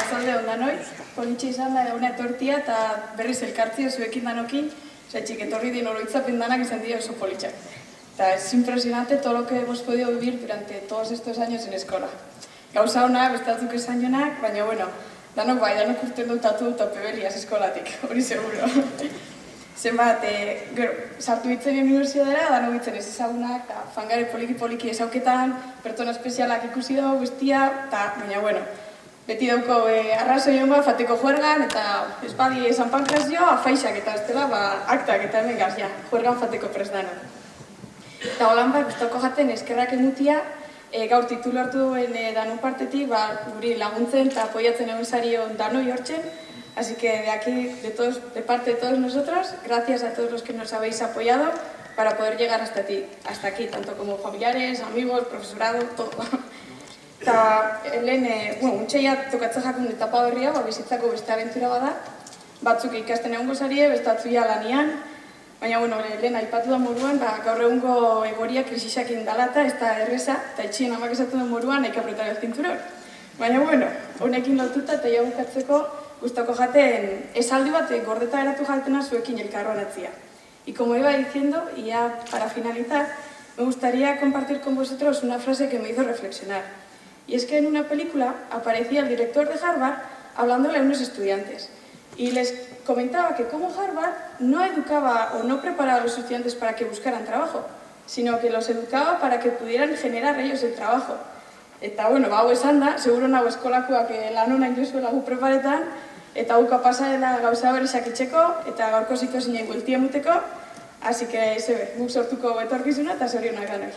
arratzalde ondanoi, politxe izan da eguna etortia eta berriz elkartzia zuekin danokin, txik etorri din oroitzapen danak izan dira oso politxak. Eta es impresionante todo lo que hemos podido vivir durante todos estos años en eskola. Gauza honak, bestatzuk esan jonak, baina bueno, danok urten dutatu topebeliaz eskolatik, hori seguro. Zenbat, sartu bitzen unibertsiadera, danok bitzen ez ezagunak, fangare poliki-poliki ezauketan, pertsona espezialak ikusi dugu guztia, eta baina bueno, beti dauko arrazoi honba fateko juergan, eta espadi San Pancrazio, afaixak eta ez dela, aktak eta hemen gaz, juergan fateko prest dana. Eta holan gustoko jaten eskerrak emutia, gaur titulu hartu duen danun partetik, guri laguntzen eta apoyatzen egon zarion danoi hortzen. Así que de aquí, de parte de todos nosotros, gracias a todos los que nos habéis apoyado para poder llegar hasta aquí, tanto como familiares, amigos, profesorado, todo. Eta lehen, untxeia tokatzen jakun etapa berria, bizitzako beste abentura bada, batzuk ikasten egongo zarie, bestatzuia lanian, baina lehen aipatu da moruan, gaur egungo egoria krisisak indalata, ez da erreza, eta etxien amak esatu den moruan, eka apretar el cinturón. Baina honekin lotuta eta ja bukatzeko gustoko jaten esaldi bat gordeta eratu jaltena zuekin elkarroan atzia. Y como iba diciendo, y ya para finalizar, me gustaría compartir con vosotros una frase que me hizo reflexionar. Y es que en una película aparecía el director de Harvard hablándole a unos estudiantes. Y les comentaba que como Harvard no educaba o no preparaba a los estudiantes para que buscaran trabajo, sino que los educaba para que pudieran generar ellos el trabajo. Eta, hau esan da, seguro nago eskolakoak lan honak jozuela gu preparetan, eta guka pasa dela gauza berrizak itxeko, eta gaurko zituzinen gueltia muteko, así que, guk sortuko etorkizuna eta zorionak danok.